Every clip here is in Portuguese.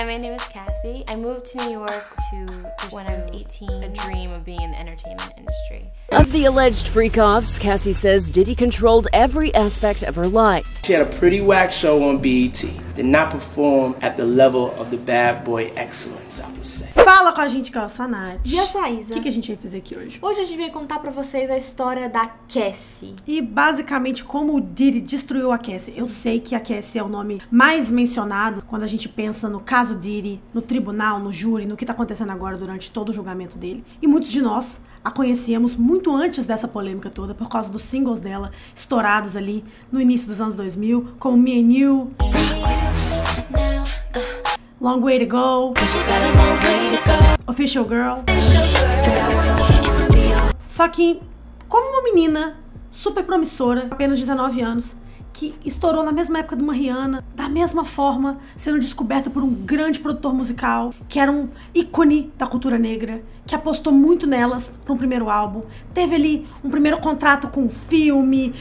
Hi, my name is Cassie. I moved to New York to pursue when I was 18, a dream of being in the entertainment industry. Of the alleged freak-offs, Cassie says Diddy controlled every aspect of her life. She had a pretty whack show on BET. Did not perform at the level of the bad boy excellence, I would say. Fala com a gente, que eu sou a Nath. E eu sou a Isa. O que a gente vai fazer aqui hoje? Hoje a gente veio contar pra vocês a história da Cassie. E basicamente como o Diddy destruiu a Cassie. Eu sei que a Cassie é o nome mais mencionado quando a gente pensa no caso Diddy, no tribunal, no júri, no que tá acontecendo agora durante todo o julgamento dele. E muitos de nós a conhecíamos muito antes dessa polêmica toda, por causa dos singles dela, estourados ali no início dos anos 2000, como Me and You, Long Way to Go, Official Girl. Só que, como uma menina super promissora, apenas 19 anos, que estourou na mesma época de uma Rihanna, da mesma forma, sendo descoberta por um grande produtor musical, que era um ícone da cultura negra, que apostou muito nelas para um primeiro álbum, teve ali um primeiro contrato com um filme,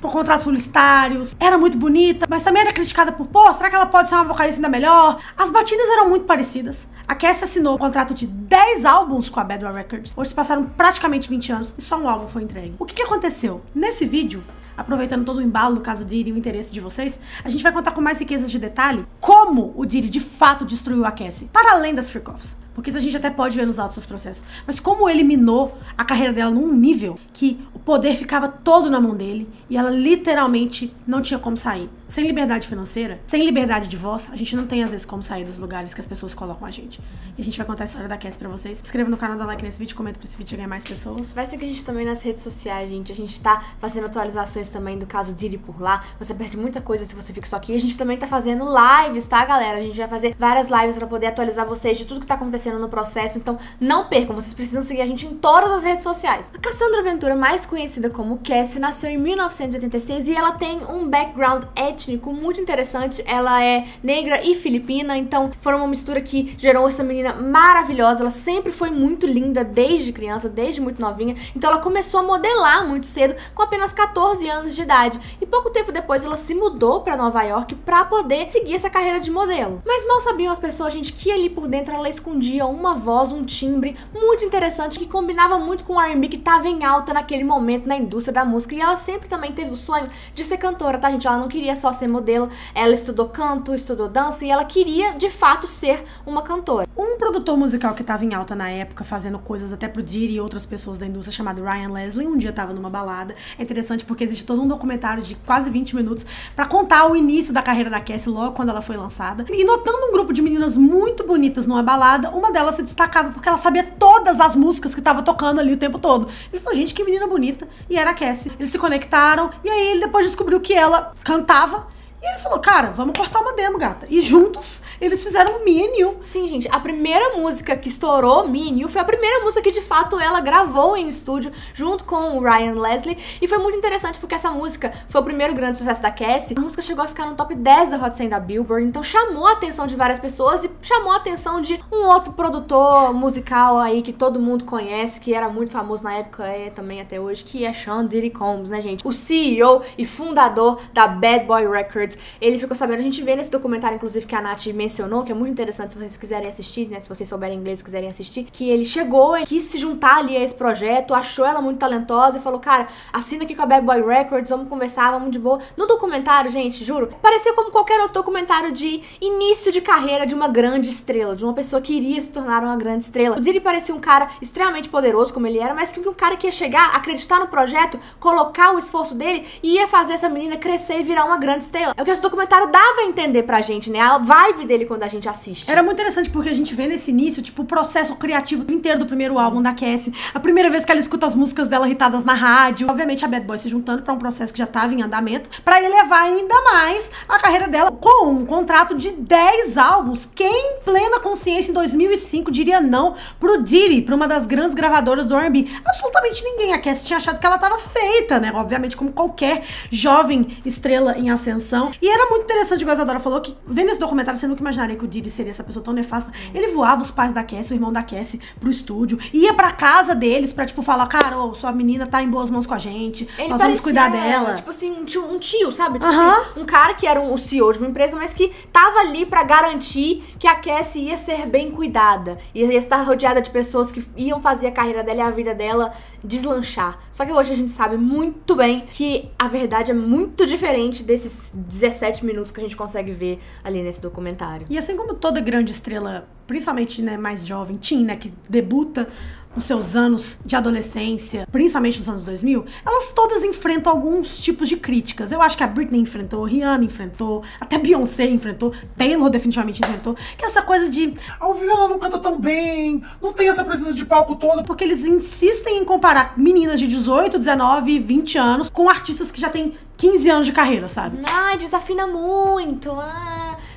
por contratos publicitários, era muito bonita, mas também era criticada por, pô, será que ela pode ser uma vocalista ainda melhor? As batidas eram muito parecidas. A Cassie assinou um contrato de 10 álbuns com a Bad Boy Records. Hoje se passaram praticamente 20 anos e só um álbum foi entregue. O que aconteceu? Nesse vídeo, aproveitando todo o embalo do caso Diddy e o interesse de vocês, a gente vai contar com mais riquezas de detalhe como o Diddy de fato destruiu a Cassie, para além das freak-offs. Porque isso a gente até pode ver nos autos dos processos. Mas como ele minou a carreira dela num nível que o poder ficava todo na mão dele e ela literalmente não tinha como sair. Sem liberdade financeira, sem liberdade de voz, a gente não tem às vezes como sair dos lugares que as pessoas colocam a gente. E a gente vai contar a história da Cassie pra vocês. Se inscreva no canal, dá like nesse vídeo, comenta pra esse vídeo chegar a mais pessoas. Vai seguir a gente também nas redes sociais, gente. A gente tá fazendo atualizações também do caso Diddy por lá. Você perde muita coisa se você fica só aqui. A gente também tá fazendo lives, tá, galera? A gente vai fazer várias lives pra poder atualizar vocês de tudo que tá acontecendo no processo. Então não percam, vocês precisam seguir a gente em todas as redes sociais. A Cassandra Ventura, mais conhecida como Cassie, nasceu em 1986 e ela tem um background étnico muito interessante. Ela é negra e filipina, então foi uma mistura que gerou essa menina maravilhosa. Ela sempre foi muito linda desde criança, desde muito novinha. Então ela começou a modelar muito cedo, com apenas 14 anos de idade. E pouco tempo depois ela se mudou pra Nova York pra poder seguir essa carreira de modelo. Mas mal sabiam as pessoas, gente, que ali por dentro ela escondia uma voz, um timbre muito interessante que combinava muito com o R&B que tava em alta naquele momento na indústria da música. E ela sempre também teve o sonho de ser cantora, tá, gente? Ela não queria só ser modelo, ela estudou canto, estudou dança e ela queria, de fato, ser uma cantora. Um produtor musical que tava em alta na época, fazendo coisas até pro Diddy e outras pessoas da indústria, chamado Ryan Leslie, um dia tava numa balada. É interessante porque existe todo um documentário de quase 20 minutos pra contar o início da carreira da Cassie logo quando ela foi lançada. E notando um grupo de meninas muito bonitas numa balada, uma delas se destacava porque ela sabia todas as músicas que tava tocando ali o tempo todo. Ele falou, gente, que menina bonita. E era a Cassie. Eles se conectaram e aí ele depois descobriu que ela cantava. E ele falou, cara, vamos cortar uma demo, gata. E juntos, eles fizeram Me and You. Sim, gente, a primeira música que estourou, Me and You, foi a primeira música que, de fato, ela gravou em estúdio, junto com o Ryan Leslie. E foi muito interessante, porque essa música foi o primeiro grande sucesso da Cassie. A música chegou a ficar no top 10 da Hot 100 da Billboard, então chamou a atenção de várias pessoas e chamou a atenção de um outro produtor musical aí que todo mundo conhece, que era muito famoso na época, é também até hoje, que é Sean Diddy Combs, né, gente? O CEO e fundador da Bad Boy Records. Ele ficou sabendo, a gente vê nesse documentário, inclusive, que a Nath mencionou, que é muito interessante se vocês quiserem assistir, né, se vocês souberem inglês e quiserem assistir, que ele chegou e quis se juntar ali a esse projeto, achou ela muito talentosa e falou, cara, assina aqui com a Bad Boy Records, vamos conversar, vamos de boa. No documentário, gente, juro, parecia como qualquer outro documentário de início de carreira de uma grande estrela, de uma pessoa que iria se tornar uma grande estrela. O Diddy parecia um cara extremamente poderoso, como ele era, mas que um cara que ia chegar, acreditar no projeto, colocar o esforço dele e ia fazer essa menina crescer e virar uma grande estrela. É o que esse documentário dava a entender pra gente, né? A vibe dele quando a gente assiste. Era muito interessante porque a gente vê nesse início, tipo, o processo criativo inteiro do primeiro álbum da Cassie. A primeira vez que ela escuta as músicas dela irritadas na rádio. Obviamente a Bad Boy se juntando pra um processo que já tava em andamento, pra elevar ainda mais a carreira dela com um contrato de 10 álbuns. Quem em plena consciência em 2005 diria não pro Diddy, pra uma das grandes gravadoras do R&B? Absolutamente ninguém. A Cassie tinha achado que ela tava feita, né? Obviamente, como qualquer jovem estrela em ascensão, não. E era muito interessante, igual a Isadora falou, que vendo esse documentário, você nunca imaginaria que o Diddy seria essa pessoa tão nefasta. Ele voava os pais da Cassie, o irmão da Cassie, pro estúdio, ia pra casa deles pra, tipo, falar, cara, ô, sua menina tá em boas mãos com a gente, nós vamos cuidar dela. Tipo assim, um tio, sabe? Tipo assim, um cara que era o CEO de uma empresa, mas que tava ali pra garantir que a Cassie ia ser bem cuidada. Ia estar rodeada de pessoas que iam fazer a carreira dela e a vida dela deslanchar. Só que hoje a gente sabe muito bem que a verdade é muito diferente desses 17 minutos que a gente consegue ver ali nesse documentário. E assim como toda grande estrela, principalmente, né, mais jovem, teen, né, que debuta nos seus anos de adolescência, principalmente nos anos 2000, elas todas enfrentam alguns tipos de críticas. Eu acho que a Britney enfrentou, Rihanna enfrentou, até Beyoncé enfrentou, Taylor definitivamente enfrentou, que é essa coisa de ao vivo ela não canta tão bem, não tem essa presença de palco toda. Porque eles insistem em comparar meninas de 18, 19, 20 anos com artistas que já têm 15 anos de carreira, sabe? Desafina muito,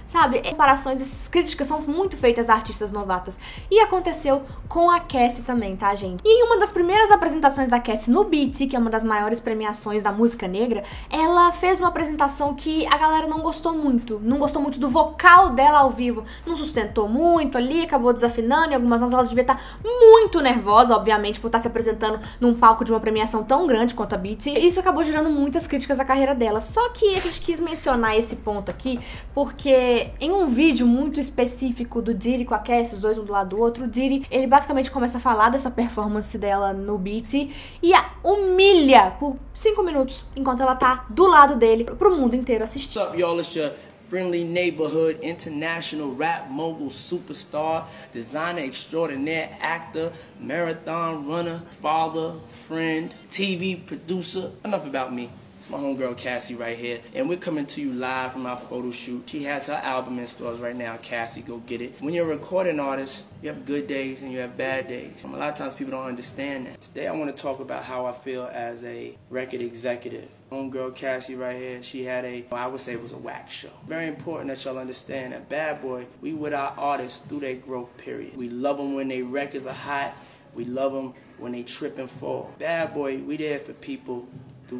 sabe? Comparações, essas críticas são muito feitas a artistas novatas. E aconteceu com a Cassie também, tá, gente? E em uma das primeiras apresentações da Cassie no BET, que é uma das maiores premiações da música negra, ela fez uma apresentação que a galera não gostou muito. Não gostou muito do vocal dela ao vivo. Não sustentou muito ali, acabou desafinando. Em algumas horas ela devia estar muito nervosa, obviamente, por estar se apresentando num palco de uma premiação tão grande quanto a BET. E isso acabou gerando muitas críticas à carreira dela. Só que a gente quis mencionar esse ponto aqui, porque em um vídeo muito específico do Diddy com a Cassie, os dois um do lado do outro, o Diddy, ele basicamente começa a falar dessa performance dela no BET e a humilha por 5 minutos, enquanto ela tá do lado dele, pro mundo inteiro assistir. What's up, y'all? It's your friendly neighborhood international rap mogul superstar, designer extraordinaire, actor, marathon runner, father, friend, TV producer. Enough about me. It's my homegirl Cassie right here, and we're coming to you live from our photo shoot. She has her album in stores right now. Cassie, go get it. When you're a recording artist, you have good days and you have bad days. A lot of times people don't understand that. Today I want to talk about how I feel as a record executive. Homegirl Cassie right here, she had I would say it was a wax show. Very important that y'all understand that Bad Boy, we with our artists through their growth period. We love them when their records are hot. We love them when they trip and fall. Bad Boy, we there for people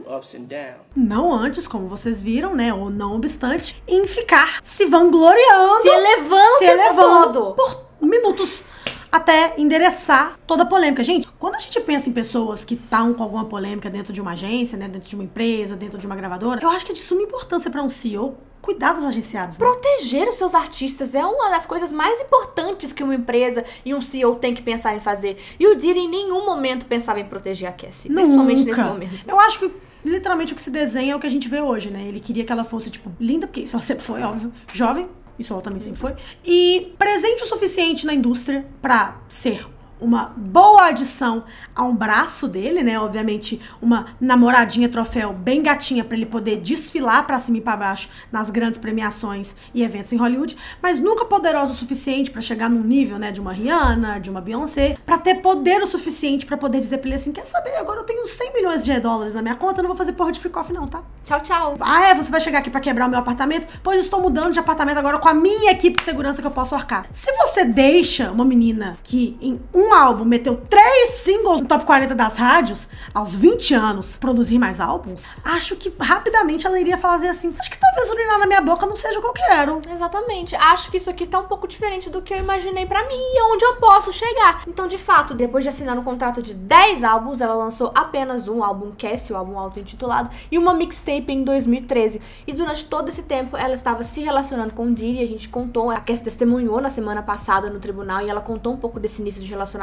ups and downs. Não antes, como vocês viram, né, ou não obstante, em ficar se vangloriando, se elevando por minutos até endereçar toda a polêmica. Gente, quando a gente pensa em pessoas que estão com alguma polêmica dentro de uma agência, né, dentro de uma empresa, dentro de uma gravadora, eu acho que é de suma importância para um CEO cuidar dos agenciados, né? Proteger os seus artistas é uma das coisas mais importantes que uma empresa e um CEO tem que pensar em fazer. E o Diddy em nenhum momento pensava em proteger a Cassie, principalmente nesse momento. Eu acho que literalmente o que se desenha é o que a gente vê hoje, né? Ele queria que ela fosse, tipo, linda, porque isso ela sempre foi, óbvio, jovem, isso ela também sempre foi, e presente o suficiente na indústria pra ser uma boa adição a um braço dele, né? Obviamente, uma namoradinha troféu bem gatinha pra ele poder desfilar pra cima e pra baixo nas grandes premiações e eventos em Hollywood, mas nunca poderosa o suficiente pra chegar num nível, né, de uma Rihanna, de uma Beyoncé, pra ter poder o suficiente pra poder dizer pra ele assim, quer saber, agora eu tenho 100 milhões de dólares na minha conta, eu não vou fazer porra de freak-off não, tá? Tchau, tchau. Você vai chegar aqui pra quebrar o meu apartamento? Pois estou mudando de apartamento agora com a minha equipe de segurança que eu posso arcar. Se você deixa uma menina que em um álbum meteu 3 singles no top 40 das rádios, aos 20 anos, produzir mais álbuns, acho que rapidamente ela iria fazer assim, acho que talvez urinar na minha boca não seja o que eu quero. Exatamente. Acho que isso aqui tá um pouco diferente do que eu imaginei pra mim e onde eu posso chegar. Então, de fato, depois de assinar um contrato de 10 álbuns, ela lançou apenas um álbum Cassie, o álbum auto-intitulado, e uma mixtape em 2013. E durante todo esse tempo, ela estava se relacionando com o Diddy, a gente contou, a Cassie testemunhou na semana passada no tribunal, e ela contou um pouco desse início de relacionamento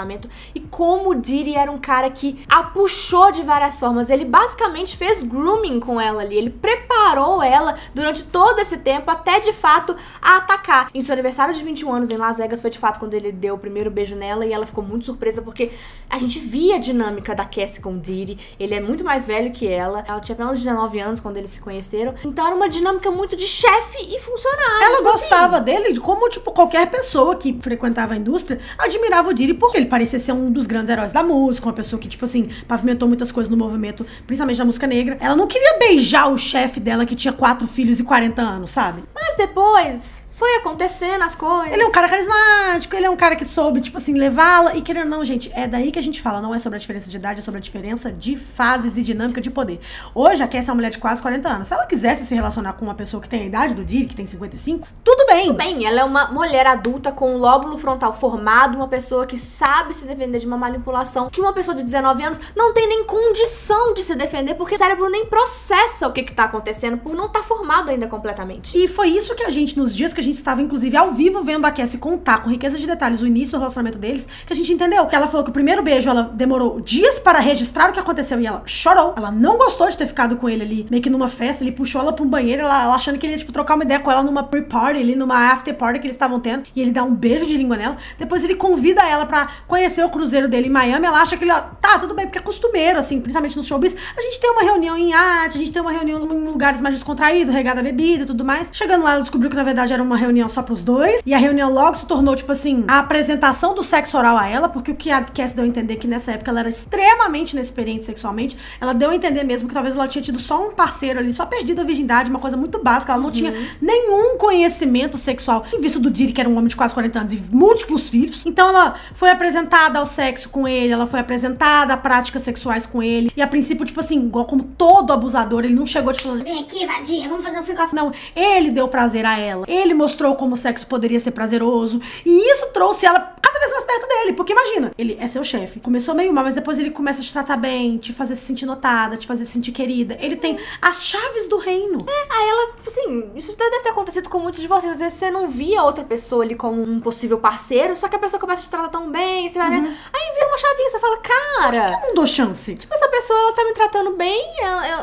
e como o Diddy era um cara que a puxou de várias formas. Ele basicamente fez grooming com ela ali, ele preparou ela durante todo esse tempo até de fato a atacar. Em seu aniversário de 21 anos em Las Vegas foi de fato quando ele deu o primeiro beijo nela e ela ficou muito surpresa porque a gente via a dinâmica da Cassie com o Diddy. Ele é muito mais velho que ela tinha apenas 19 anos quando eles se conheceram, então era uma dinâmica muito de chefe e funcionário. Ela gostava dele como, tipo, qualquer pessoa que frequentava a indústria admirava o Diddy porque ele parecia ser um dos grandes heróis da música, uma pessoa que, tipo assim, pavimentou muitas coisas no movimento, principalmente da música negra. Ela não queria beijar o chefe dela que tinha 4 filhos e 40 anos, sabe? Mas depois foi acontecendo as coisas. Ele é um cara carismático, ele é um cara que soube, tipo assim, levá-la. E querendo ou não, gente, é daí que a gente fala. Não é sobre a diferença de idade, é sobre a diferença de fases e dinâmica de poder. Hoje, a Cassie é uma mulher de quase 40 anos. Se ela quisesse se relacionar com uma pessoa que tem a idade do Diddy, que tem 55, tudo bem. Tudo bem, ela é uma mulher adulta com um lóbulo frontal formado, uma pessoa que sabe se defender de uma manipulação, que uma pessoa de 19 anos não tem nem condição de se defender, porque o cérebro nem processa o que tá acontecendo, por não estar formado ainda completamente. E foi isso que a gente, nos dias que a gente estava, inclusive, ao vivo, vendo a Cassie contar com riqueza de detalhes o início do relacionamento deles, que a gente entendeu. Que ela falou que o primeiro beijo, ela demorou dias para registrar o que aconteceu e ela chorou. Ela não gostou de ter ficado com ele ali, meio que numa festa, ele puxou ela pra um banheiro, ela achando que ele ia, tipo, trocar uma ideia com ela numa pre-party ali, numa after-party que eles estavam tendo, e ele dá um beijo de língua nela. Depois ele convida ela pra conhecer o cruzeiro dele em Miami, ela acha que ele, tá, tudo bem, porque é costumeiro, assim, principalmente no showbiz, a gente tem uma reunião em iate, a gente tem uma reunião em lugares mais descontraídos, regada a bebida e tudo mais. Chegando lá, ela descobriu que na verdade era uma reunião só pros dois, e a reunião logo se tornou, tipo assim, a apresentação do sexo oral a ela, porque o que a Cassie deu a entender que nessa época ela era extremamente inexperiente sexualmente, ela deu a entender mesmo que talvez ela tinha tido só um parceiro ali, só perdido a virgindade, uma coisa muito básica, ela não tinha nenhum conhecimento sexual, em vista do Diddy, que era um homem de quase 40 anos e múltiplos filhos. Então ela foi apresentada ao sexo com ele, ela foi apresentada a práticas sexuais com ele, e a princípio, tipo assim, igual como todo abusador, ele não chegou te falando, vem aqui, vadia, vamos fazer um freak off. Não, ele deu prazer a ela, ele mostrou como o sexo poderia ser prazeroso, e isso trouxe ela cada vez mais perto dele, porque imagina, ele é seu chefe, começou meio mal, mas depois ele começa a te tratar bem, te fazer se sentir notada, te fazer se sentir querida, ele tem as chaves do reino. Aí ela, assim, isso deve ter acontecido com muitos de vocês, às vezes você não via outra pessoa ali como um possível parceiro, só que a pessoa começa a te tratar tão bem, você vai ver, aí vira uma chavinha, você fala, cara, por que eu não dou chance? Tipo, essa pessoa, ela tá me tratando bem,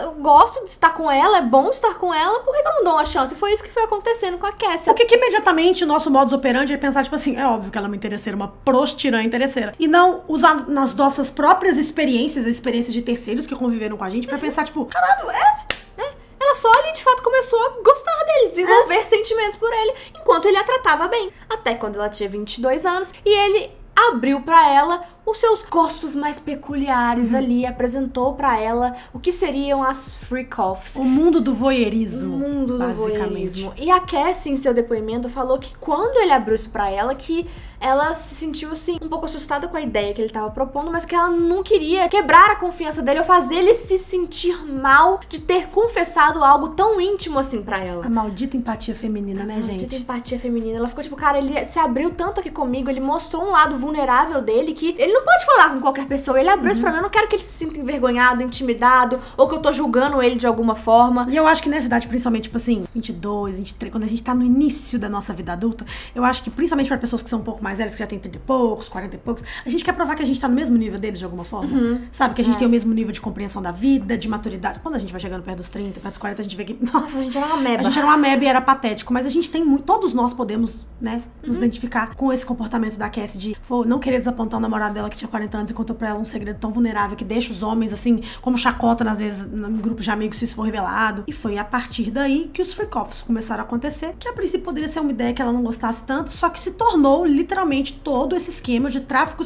eu gosto de estar com ela, é bom estar com ela, por que eu não dou uma chance? Foi isso que foi acontecendo com a Cassie. Porque que imediatamente o nosso modus operandi é pensar, tipo assim, é óbvio que ela é uma interesseira, uma prostirã interesseira. E não usar nas nossas próprias experiências, as experiências de terceiros que conviveram com a gente, pra pensar, tipo, caralho, ela só ali, de fato, começou a gostar dele, desenvolver sentimentos por ele, enquanto ele a tratava bem. Até quando ela tinha 22 anos, e ele abriu pra ela os seus gostos mais peculiares ali, apresentou pra ela o que seriam as freak-offs. O mundo do voyeurismo. O mundo do basicamente. Voyeurismo. E a Cassie, em seu depoimento, falou que quando ele abriu isso pra ela, que ela se sentiu, assim, um pouco assustada com a ideia que ele tava propondo, mas que ela não queria quebrar a confiança dele ou fazer ele se sentir mal de ter confessado algo tão íntimo assim pra ela. A maldita empatia feminina, né, gente? Maldita empatia feminina. Ela ficou tipo, cara, ele se abriu tanto aqui comigo, ele mostrou um lado vulnerável dele que ele não pode falar com qualquer pessoa. Ele abriu isso pra mim, eu não quero que ele se sinta envergonhado, intimidado, ou que eu tô julgando ele de alguma forma. E eu acho que nessa idade, principalmente, tipo assim, 22, 23, quando a gente tá no início da nossa vida adulta, eu acho que principalmente pra pessoas que são um pouco mais velhas, que já tem 30 e poucos, 40 e poucos, a gente quer provar que a gente tá no mesmo nível deles de alguma forma. Sabe? Que a gente tem o mesmo nível de compreensão da vida, de maturidade. Quando a gente vai chegando perto dos 30, perto dos 40, a gente vê que, nossa, A gente era uma meba. a gente era uma meba e era patético, mas a gente tem muito, todos nós podemos, né, nos identificar com esse comportamento da Cassie de, pô, não querer desapontar o namorado dela que tinha 40 anos e contou pra ela um segredo tão vulnerável que deixa os homens, assim, como chacota, às vezes, em grupos de amigos, se isso for revelado. E foi a partir daí que os freak-offs começaram a acontecer, que a princípio poderia ser uma ideia que ela não gostasse tanto, só que se tornou, literalmente, todo esse esquema de tráfico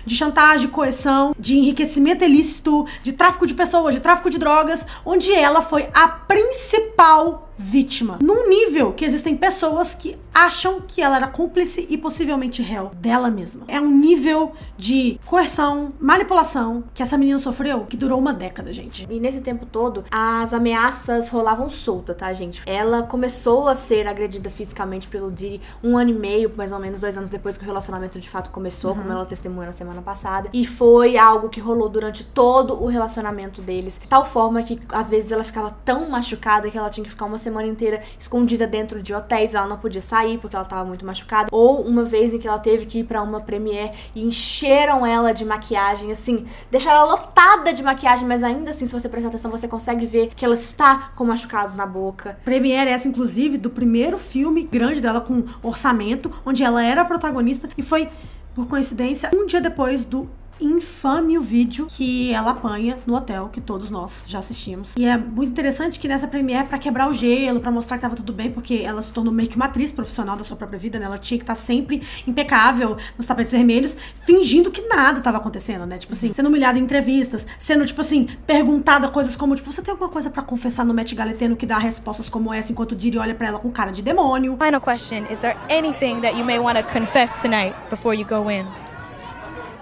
de chantagem, coerção, de enriquecimento ilícito, de tráfico de pessoas, de tráfico de drogas, onde ela foi a principal vítima. Num nível que existem pessoas que acham que ela era cúmplice e possivelmente réu dela mesma. É um nível de coerção, manipulação que essa menina sofreu que durou uma década, gente. E nesse tempo todo, as ameaças rolavam solta, tá, gente? Ela começou a ser agredida fisicamente pelo Diddy 1 ano e meio, mais ou menos 2 anos depois que o relacionamento de fato começou, como ela testemunhou na semana passada. E foi algo que rolou durante todo o relacionamento deles. De tal forma que, às vezes, ela ficava tão machucada que ela tinha que ficar uma semana inteira escondida dentro de hotéis. Ela não podia sair porque ela tava muito machucada. Ou uma vez em que ela teve que ir pra uma premiere e encheram ela de maquiagem, assim, deixaram ela lotada de maquiagem, mas ainda assim, se você prestar atenção, você consegue ver que ela está com machucados na boca. Premiere essa, inclusive, do primeiro filme grande dela com orçamento, onde ela era a protagonista, e foi, por coincidência, um dia depois do infame o vídeo que ela apanha no hotel, que todos nós já assistimos. E é muito interessante que nessa premiere, pra quebrar o gelo, pra mostrar que tava tudo bem, porque ela se tornou meio que uma atriz profissional da sua própria vida, né? Ela tinha que estar sempre impecável nos tapetes vermelhos, fingindo que nada tava acontecendo, né? Tipo assim, sendo humilhada em entrevistas, sendo, tipo assim, perguntada coisas como, tipo, você tem alguma coisa pra confessar no Met Gala, tendo que dar respostas como essa, enquanto o Diddy olha pra ela com cara de demônio. Final question, is there anything that you may want to confess tonight before you go in?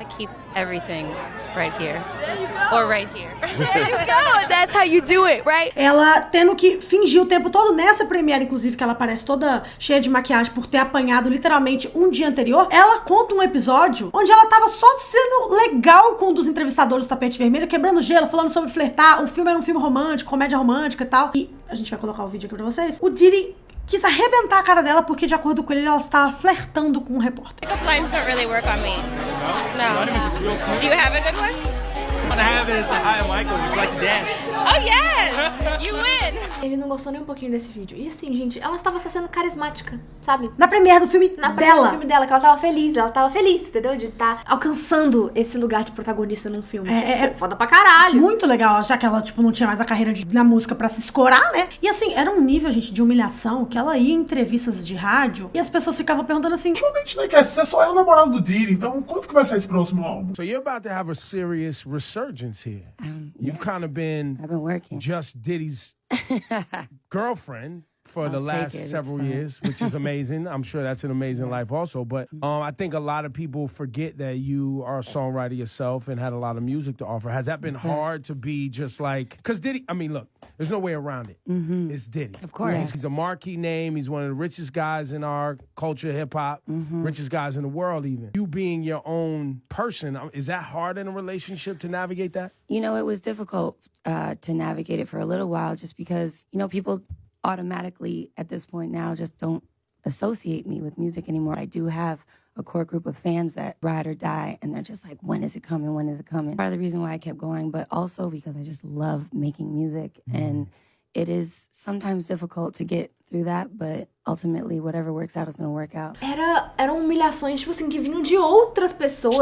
I keep everything right here. There you go. Or right here. There you go. That's how you do it, right? Ela tendo que fingir o tempo todo, nessa premiere, inclusive, que ela aparece toda cheia de maquiagem por ter apanhado literalmente um dia anterior, ela conta um episódio onde ela tava só sendo legal com um dos entrevistadores do tapete vermelho, quebrando gelo, falando sobre flertar. O filme era um filme romântico, comédia romântica e tal. E a gente vai colocar o vídeo aqui pra vocês. O Diddy quis arrebentar a cara dela porque, de acordo com ele, ela estava flertando com um repórter. Pickup lines don't really work on me. No. Do you have a good one? What I have is hi, I'm Michael. Would you like to dance? Oh yes! You win! Ele não gostou nem um pouquinho desse vídeo. E assim, gente, ela estava só sendo carismática, sabe? Na premiere do filme Na premiere dela. do filme dela, que ela tava feliz, entendeu? De estar alcançando esse lugar de protagonista num filme. Foda pra caralho. Muito legal, já que ela, tipo, não tinha mais a carreira na música pra se escorar, né? E assim, era um nível, gente, de humilhação que ela ia em entrevistas de rádio e as pessoas ficavam perguntando assim... Ultimamente, né, Cassie? Você só é o namorado do Diddy, então quando que vai sair esse próximo álbum? So you're about to have a serious resurgence here. You've kind of been I've been working. just Diddy's girlfriend for the last several years, which is amazing. I'm sure that's an amazing life also. But I think a lot of people forget that you are a songwriter yourself and had a lot of music to offer. Has that been hard to be just like, because Diddy, I mean, look, there's no way around it. It's Diddy. Of course. He's a marquee name. He's one of the richest guys in our culture, hip hop, richest guys in the world even. You being your own person, is that hard in a relationship to navigate that? You know, it was difficult to navigate it for a little while just because, you know, people automatically at this point now just don't associate me with music anymore. I do have a core group of fans that ride or die, and they're just like, when is it coming? When is it coming? Part of the reason why I kept going, but also because I just love making music. And it is sometimes difficult to get through that, but ultimately whatever works out is gonna work out. Eram humilhações, tipo assim, que vinham de outras pessoas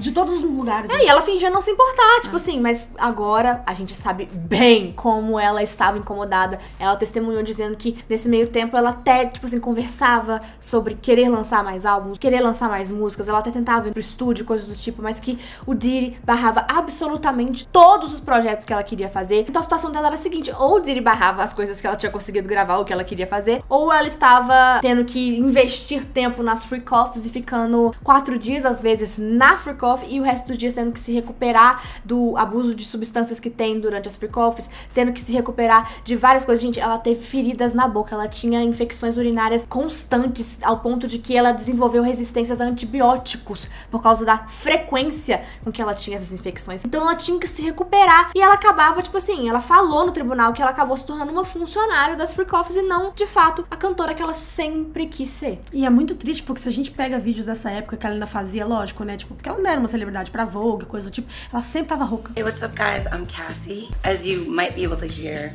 De todos os lugares. E ela fingia não se importar, tipo assim, mas agora a gente sabe bem como ela estava incomodada. Ela testemunhou dizendo que nesse meio tempo ela até, tipo assim, conversava sobre querer lançar mais álbuns, querer lançar mais músicas. Ela até tentava ir pro estúdio, coisas do tipo, mas que o Diddy barrava absolutamente todos os projetos que ela queria fazer. Então a situação dela era a seguinte: ou o Diddy barrava as coisas que ela tinha conseguido gravar, ou que ela queria fazer, ou ela estava tendo que investir tempo nas freak-offs e ficando 4 dias, às vezes, na freak-off, e o resto dos dias tendo que se recuperar do abuso de substâncias que tem durante as freak-offs, tendo que se recuperar de várias coisas. Gente, ela teve feridas na boca, ela tinha infecções urinárias constantes, ao ponto de que ela desenvolveu resistências a antibióticos por causa da frequência com que ela tinha essas infecções. Então ela tinha que se recuperar, e ela acabava, tipo assim, ela falou no tribunal que ela acabou se tornando uma funcionária das freak-offs e não, de fato, a cantora que ela sempre quis ser. E é muito triste, porque se a gente pega vídeos dessa época que ela ainda fazia, lógico, né? Tipo, porque ela não era uma celebridade pra Vogue, coisa do tipo. Ela sempre tava rouca. Hey, what's up, guys? I'm Cassie. As you might be able to hear,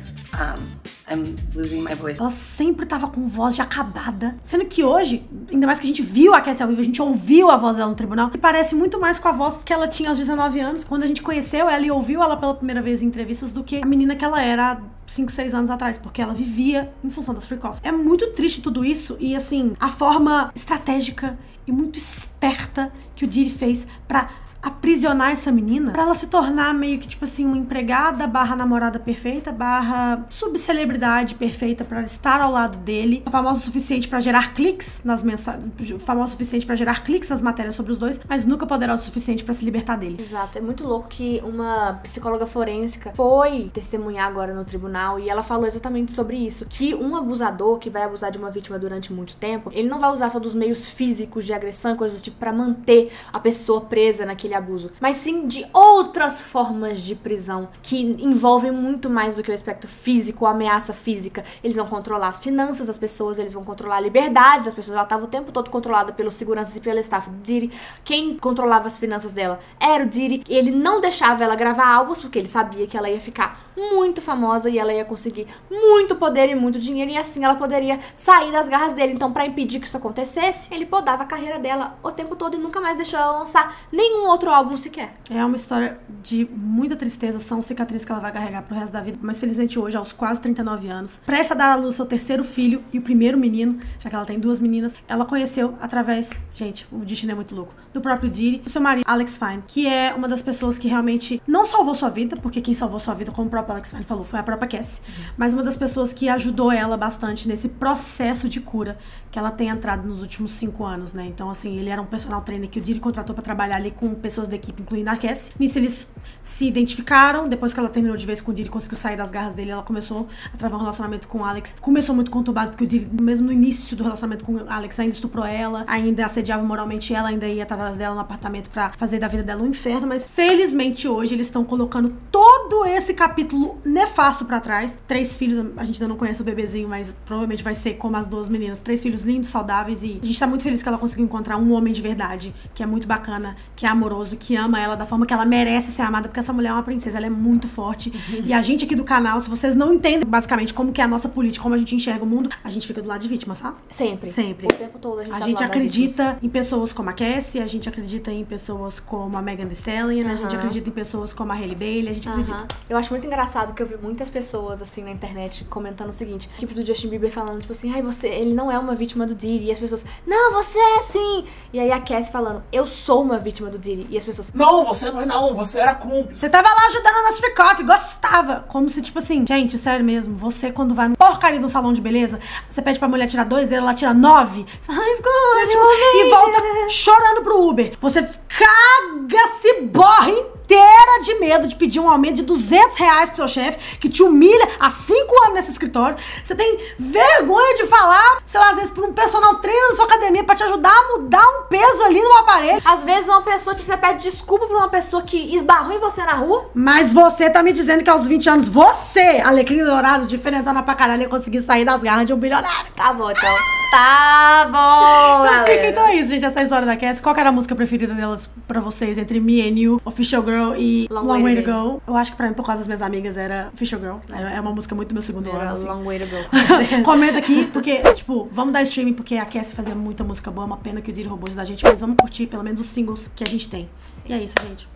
I'm losing my voice. Ela sempre tava com voz de acabada. Sendo que hoje, ainda mais que a gente viu a Cassie ao vivo, a gente ouviu a voz dela no tribunal, e parece muito mais com a voz que ela tinha aos 19 anos, quando a gente conheceu ela e ouviu ela pela primeira vez em entrevistas, do que a menina que ela era há 5, 6 anos atrás, porque ela vivia em função das freak-offs. É muito triste tudo isso, e assim, a forma estratégica e muito esperta que o Diddy fez pra aprisionar essa menina, pra ela se tornar meio que, tipo assim, uma empregada barra namorada perfeita, barra subcelebridade perfeita pra estar ao lado dele, famosa o suficiente pra gerar cliques nas mensagens, famosa o suficiente pra gerar cliques nas matérias sobre os dois, mas nunca poderosa o suficiente pra se libertar dele. Exato, é muito louco que uma psicóloga forense foi testemunhar agora no tribunal, e ela falou exatamente sobre isso, que um abusador que vai abusar de uma vítima durante muito tempo, ele não vai usar só dos meios físicos de agressão e coisas do tipo pra manter a pessoa presa naquele abuso, mas sim de outras formas de prisão que envolvem muito mais do que o aspecto físico, a ameaça física. Eles vão controlar as finanças das pessoas, eles vão controlar a liberdade das pessoas. Ela estava o tempo todo controlada pelos seguranças e pelo staff do Diddy. Quem controlava as finanças dela era o Diddy. Ele não deixava ela gravar álbuns porque ele sabia que ela ia ficar muito famosa e ela ia conseguir muito poder e muito dinheiro, e assim ela poderia sair das garras dele. Então, para impedir que isso acontecesse, ele podava a carreira dela o tempo todo e nunca mais deixou ela lançar nenhum outro outro álbum sequer. É uma história de muita tristeza, são cicatrizes que ela vai carregar pro resto da vida. Mas felizmente hoje, aos quase 39 anos, prestes a dar à luz seu terceiro filho e o primeiro menino, já que ela tem 2 meninas, ela conheceu através, gente, o destino é muito louco, do próprio Diddy, o seu marido, Alex Fine, que é uma das pessoas que realmente não salvou sua vida, porque quem salvou sua vida, como o próprio Alex Fine falou, foi a própria Cassie, mas uma das pessoas que ajudou ela bastante nesse processo de cura que ela tem entrado nos últimos 5 anos, né? Então, assim, ele era um personal trainer que o Diddy contratou pra trabalhar ali com pessoas da equipe, incluindo a Cassie. Nisso, eles se identificaram. Depois que ela terminou de vez com o Diddy, conseguiu sair das garras dele, ela começou a travar um relacionamento com o Alex. Começou muito conturbado, porque o Diddy, mesmo no início do relacionamento com o Alex, ainda estuprou ela, ainda assediava moralmente ela, ainda ia atrás dela no apartamento pra fazer da vida dela um inferno. Mas, felizmente, hoje, eles estão colocando todo esse capítulo nefasto pra trás. 3 filhos, a gente ainda não conhece o bebezinho, mas provavelmente vai ser como as 2 meninas. 3 filhos lindos, saudáveis, e a gente tá muito feliz que ela conseguiu encontrar um homem de verdade, que é muito bacana, que é amoroso, que ama ela da forma que ela merece ser amada, porque essa mulher é uma princesa, ela é muito forte. E a gente aqui do canal, se vocês não entendem basicamente como que é a nossa política, como a gente enxerga o mundo, a gente fica do lado de vítima, sabe? Sempre. Sempre. O tempo todo a gente tá do lado acredita em pessoas como a Cassie, a gente acredita em pessoas como a Megan Thee Stallion, a gente acredita em pessoas como a Hailey Bailey, a gente acredita. Eu acho muito engraçado que eu vi muitas pessoas, assim, na internet comentando o seguinte, a equipe do Justin Bieber falando, tipo assim, ai, ele não é uma vítima do Diddy, e as pessoas, não, você é sim! E aí a Cassie falando, eu sou uma vítima do Diddy, e as pessoas, não, você não é não, você era cúmplice. Você tava lá ajudando a nossa freak-off, gostava! Como se, tipo assim, gente, sério mesmo, você quando vai no porcaria de um salão de beleza, você pede pra mulher tirar 2 dedos, ela tira 9, você fala, ai, ficou ótimo, e volta chorando pro Uber. Você caga, se borra inteira de medo de pedir um aumento de R$200 pro seu chefe, que te humilha há 5 anos nesse escritório. Você tem vergonha de falar, sei lá, às vezes por um personal trainer da sua academia pra te ajudar a mudar um peso ali no aparelho. Às vezes uma pessoa, você pede desculpa pra uma pessoa que esbarrou em você na rua. Mas você tá me dizendo que aos 20 anos você, alecrim dourado, diferentona pra caralho, ia conseguir sair das garras de um bilionário. Tá bom, então. Tá bom, então é isso, gente, essa é a história da Cassie. Qual que era a música preferida delas pra vocês, entre Me and You, Official Girl e Long Way to Go? Eu acho que pra mim, por causa das minhas amigas, era Official Girl. É uma música muito do meu segundo ano, assim. Long Way to Go. Comenta aqui, porque, tipo, vamos dar streaming, porque a Cassie fazia muita música boa, é uma pena que o Diddy roubou isso da gente, mas vamos curtir pelo menos os singles que a gente tem. E é isso, gente.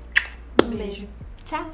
Um beijo. Tchau.